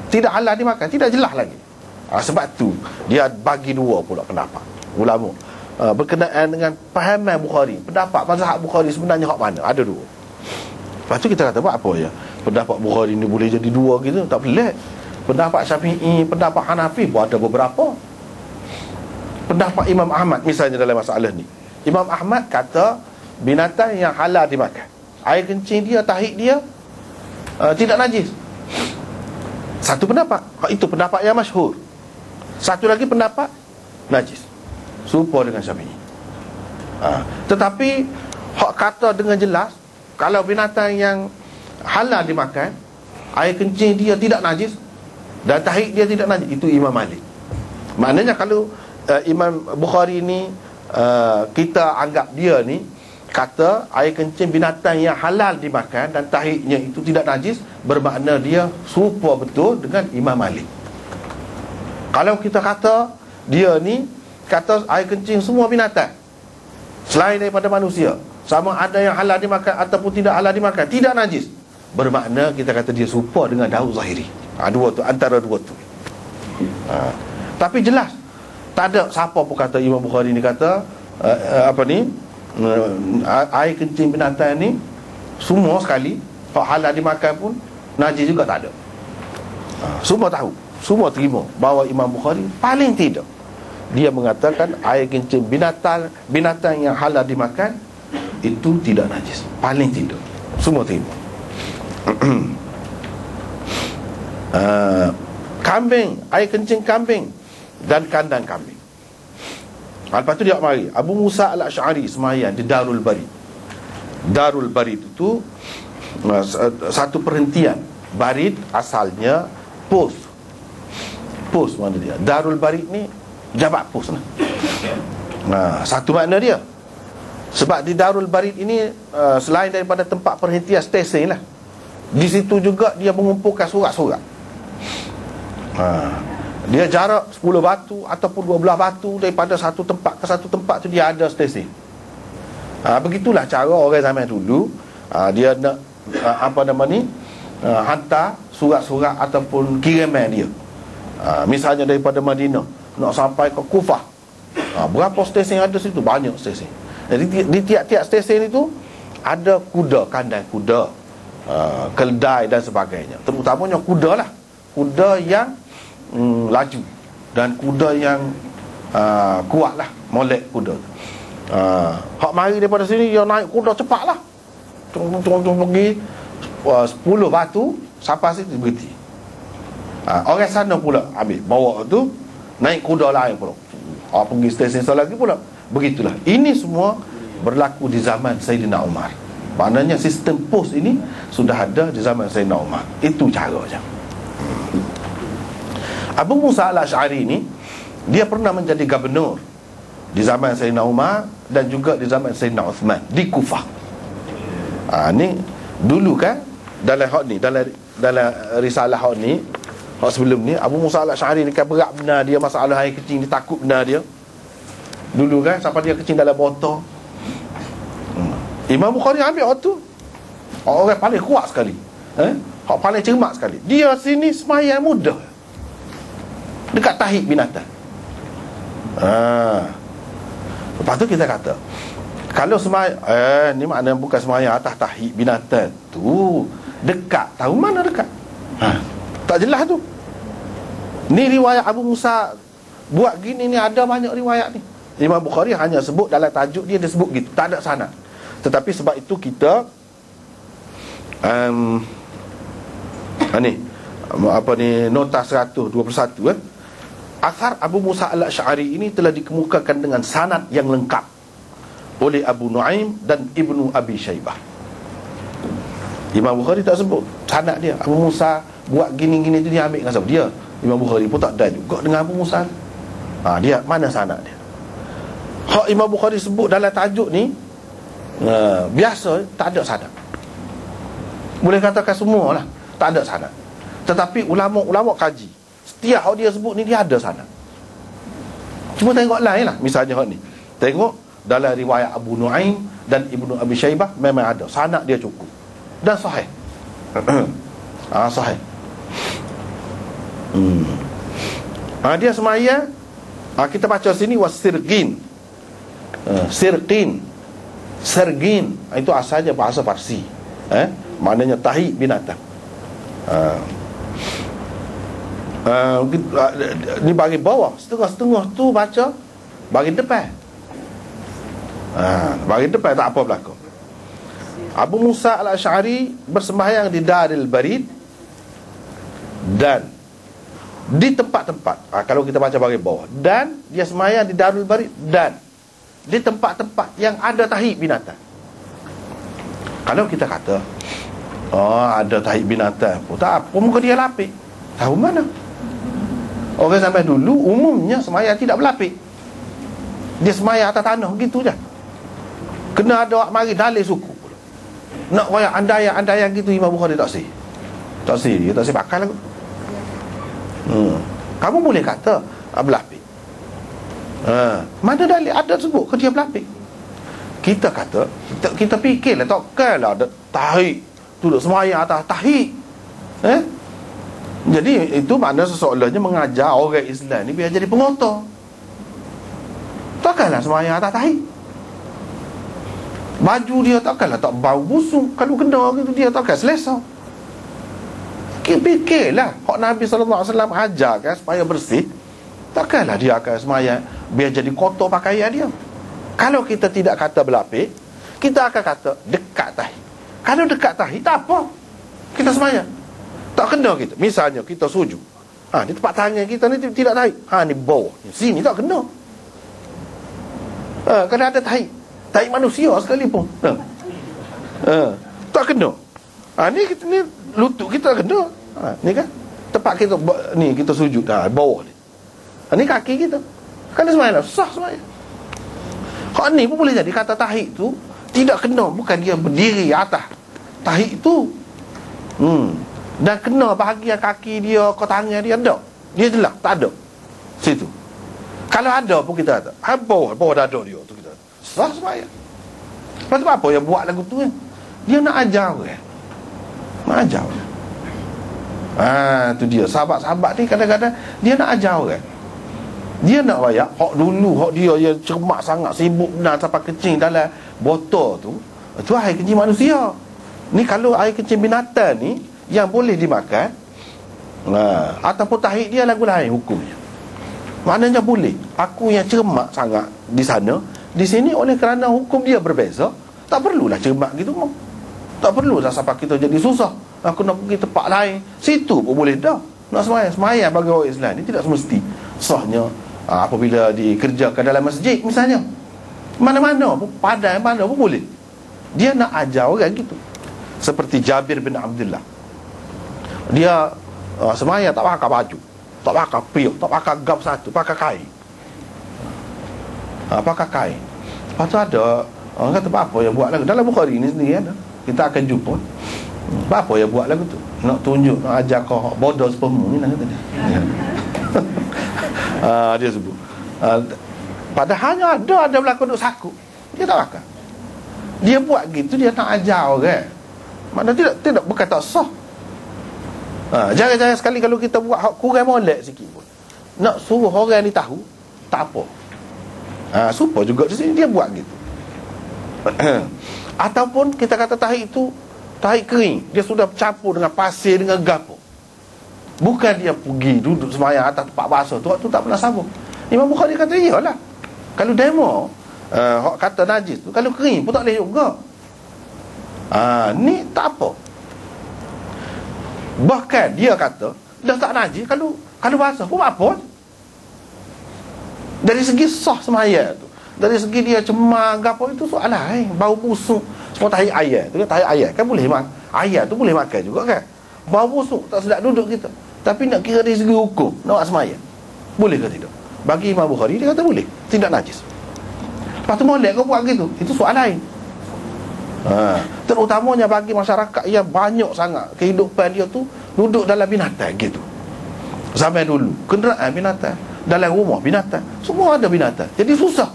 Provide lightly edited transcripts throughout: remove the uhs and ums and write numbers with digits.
tidak halal dimakan, tidak jelas lagi. Sebab tu dia bagi dua pula pendapat ulama berkenaan dengan pahaman Bukhari. Pendapat mazhab Bukhari sebenarnya hak mana? Ada dua. Lepas tu kita kata buat apa ya? Pendapat Bukhari ni boleh jadi dua gitu, tak pelik. Pendapat Syafi'i, pendapat Hanafi pun ada beberapa. Pendapat Imam Ahmad misalnya dalam masalah ni, Imam Ahmad kata binatang yang halal dimakan, air kencing dia, tahik dia tidak najis. Satu pendapat, itu pendapat yang masyhur. Satu lagi pendapat najis, serupa dengan Syafi'i. Tetapi hak kata dengan jelas, kalau binatang yang halal dimakan, air kencing dia tidak najis dan tahik dia tidak najis, itu Imam Malik. Maknanya kalau Imam Bukhari ni kita anggap dia ni kata air kencing binatang yang halal dimakan dan tahiknya itu tidak najis, bermakna dia serupa betul dengan Imam Malik. Kalau kita kata dia ni kata air kencing semua binatang selain daripada manusia, sama ada yang halal dimakan ataupun tidak halal dimakan, tidak najis, bermakna kita kata dia serupa dengan Daud Zahiri. Dua tu, antara dua tu. Tapi jelas tak ada siapa pun kata Imam Bukhari ni kata air kencing binatang ni semua sekali hak halal dimakan pun najis juga, tak ada. Semua tahu, semua terima bahawa Imam Bukhari paling tidak dia mengatakan air kencing binatang yang halal dimakan itu tidak najis, paling tidak semua terima. Kambing, air kencing kambing dan kandang kambing. Lepas tu dia mari Abu Musa al-Ash'ari semayang di Darul Barid. Darul Barid itu satu perhentian. Barid asalnya pos. Pos mana dia? Darul Barid ni jabat pos lah. Satu makna dia. Sebab di Darul Barid ini selain daripada tempat perhentian stesen lah, di situ juga dia mengumpulkan surat-surat. Dia jarak 10 batu ataupun 12 batu daripada satu tempat ke satu tempat tu dia ada stesen. Begitulah cara orang zaman dulu dia nak hantar surat-surat ataupun kiriman dia. Misalnya daripada Madinah nak sampai ke Kufah, berapa stesen ada situ? Banyak stesen. Jadi di tiap-tiap stesen itu ada kuda, kandang kuda, keldai dan sebagainya. Terutamanya kuda lah, kuda yang laju dan kuda yang kuat lah, molek kuda. Hak mari daripada sini dia naik kuda cepat lah, pergi 10 batu sampai situ berhenti. Orang sana pula ambil bawa tu, naik kuda lain pula, pergi stesen lagi pula. Begitulah. Ini semua berlaku di zaman Sayyidina Umar. Maknanya sistem pos ini sudah ada di zaman Sayyidina Umar. Itu caranya. Abu Musa al-Ash'ari ni dia pernah menjadi gubernur di zaman Sayyidina Umar dan juga di zaman Sayyidina Uthman di Kufah. Ni dulu kan dalam hak ni, dalam risalah hak ni, hak sebelum ni, Abu Musa al-Ash'ari ni kan berat benar dia masalah air kecil ni, takut benar dia dulu kan, sampai dia kecil dalam botol. Imam Bukhari ambil waktu orang paling kuat sekali, hak paling cermat sekali. Dia sini semayang mudah dekat tahik binatang. Lepas tu kita kata kalau semayang ni maknanya bukan semayang atas tahik binatang tu, dekat, tahu mana dekat? Tak jelas tu. Ni riwayat Abu Musa buat gini ni, ada banyak riwayat ni. Imam Bukhari hanya sebut dalam tajuk dia sebut gitu, tak ada sanad. Tetapi sebab itu kita nota 121 Athar Abu Musa al-Ash'ari ini telah dikemukakan dengan sanad yang lengkap oleh Abu Nuaim dan Ibnu Abi Shaybah. Imam Bukhari tak sebut sanad dia. Abu Musa buat gini-gini tu dia ambil dengan siapa? Dia Imam Bukhari pun tak ada juga dengan Abu Musa. Dia mana sanad dia? Hak Imam Bukhari sebut dalam tajuk ni biasa tak ada sanad. Boleh katakan semualah tak ada sanad. Tetapi ulama-ulama kaji, setiap hak dia sebut ni dia ada sanad. Cuma tengok lain lah. Misalnya hak ni, tengok dalam riwayat Abu Nuaim dan Ibnu Abi Shaybah memang ada sanad dia cukup dan sahih. Sahih. Dia semaya, kita baca sini wasirqin. Sirqin, sergin, itu asalnya bahasa Parsi. Maknanya tahi binatang. Ni bagi bawah, setengah-setengah tu baca bagi depan. Bagi depan tak apa berlaku. Abu Musa al-Asy'ari bersembahyang di Daril Barid, dan di tempat-tempat, kalau kita baca bagi bawah, dan dia sembahyang di Darul Barid, dan di tempat-tempat yang ada tahi binatang. Kalau kita kata ada tahi binatang, tak apa, muka dia lapik, tahu mana? Orang sampai dulu umumnya sembahyang tidak berlapik. Dia sembahyang atas tanah gitu je. Kena ada orang mari dalil suku. Nak royak andaian gitu, Imam Bukhari tak sih. Dia tak sih pakai lagu. Kamu boleh kata berlapik. Mana dalil ada sebut ke dia berlapik? Kita kata, kita fikirlah, takkanlah ada tahi duduk sembahyang atas tahi. Jadi itu makna seseorangnya mengajar orang Islam ni biar jadi pengotor. Takkanlah sembahyang atas tahi. Baju dia takkanlah tak bau busuk. Kalau kena gitu dia takkan selesa. Fikirlah, hak Nabi SAW ajarkan supaya bersih. Takkanlah dia akan sembahyang biar jadi kotor pakaian dia. Kalau kita tidak kata berlapik, kita akan kata dekat tahi. Kalau dekat tahi tak apa, kita sembahyang. Tak kena kita. Misalnya kita sujud, di tempat tangan kita ni tidak tahi. Ni bawah, sini tak kena. Kalau ada tahi manusia sekalipun, tak kena. Ni lutut kita kena. Ni kan tempat kita ni kita sujud bawah ni. Ni kaki kita. Kan sembahyang sah sembahyang. Hak ni pun boleh jadi kata tahi tu tidak kena, bukan dia berdiri atas tahi tu. Dan kena bahagian kaki dia ke tangan dia ada. Dia jelas tak ada situ. Kalau ada pun kita kata bawah dada dia tu kita sah sembahyang. Lepas tu apa yang buat lagu tu kan? Dia nak ajar orang. Nak ajar orang. Tu dia. Sahabat-sahabat ni kadang-kadang dia nak ajar orang. Dia nak rayak hak dulu, hak dia yang cermat sangat, sibuk benar sampai kencing dalam botol tu. Itu air kencing manusia. Ni kalau air kencing binatang ni yang boleh dimakan, ataupun tahi dia lagu lain hukumnya. Maknanya boleh. Aku yang cermat sangat di sana, di sini oleh kerana hukum dia berbeza, tak perlulah cermat gitu. Tak perlulah sampai kita jadi susah. Aku nak pergi tempat lain, situ pun boleh dah. Nak semayang bagi orang Islam ni tidak semesti sahnya apabila dikerjakan dalam masjid misalnya. Mana-mana pun, padang mana pun boleh. Dia nak ajar orang gitu. Seperti Jabir bin Abdullah, dia semayang tak pakai baju, tak pakai piuk, tak pakai gap satu, pakai kain. Pakai kain. Lepas tu ada orang kata apa yang buat lagu dalam Bukhari ni sendiri ada. Kita akan jumpa apa yang buat lagu tu. Nak tunjuk, nak ajar kau bodoh sepemu ni lah kata dia. Dia sebut padahalnya ada berlaku duk saku. Dia tak pakai. Dia buat gitu, dia nak ajar orang. Makna tidak bukan tak sah. Jangan-jangan sekali kalau kita buat hak kurang molek sikit pun, nak suruh orang ni tahu, tak apa. Supaya juga di sini dia buat gitu. Ataupun kita kata tahi itu tahi kering, dia sudah campur dengan pasir, dengan gapo. Bukan dia pergi duduk sembahyang atas tempat basah tu, waktu tak pernah sabun. Imam Bukhari kata iyalah. Kalau demo hak kata najis tu, kalau kering pun tak boleh juga. Ni tak apa. Bahkan dia kata dah tak najis, kalau basah pun apa. Dari segi sah sembahyang tu, dari segi dia cemar gapo itu soal lain. Bau busuk semua tahi ayat tu, tahi ayat kan boleh makan. Ayat tu boleh makan juga kan. Bau busuk tak sedap duduk kita. Tapi nak kira dari segi hukum, nak sembahyang boleh ke tidak? Bagi Imam Bukhari dia kata boleh, tidak najis. Lepas tu molek kau buat gitu, itu soal lain. Terutamanya bagi masyarakat yang banyak sangat kehidupan dia tu duduk dalam binatang gitu. Zaman dulu kenderaan binatang, dalam rumah binatang, semua ada binatang. Jadi susah.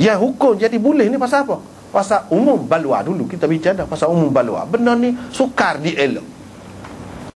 Yang hukum jadi boleh ni pasal apa? Pasal umum balwa. Dulu kita bicara pasal umum balwa. Benda ni sukar dielak.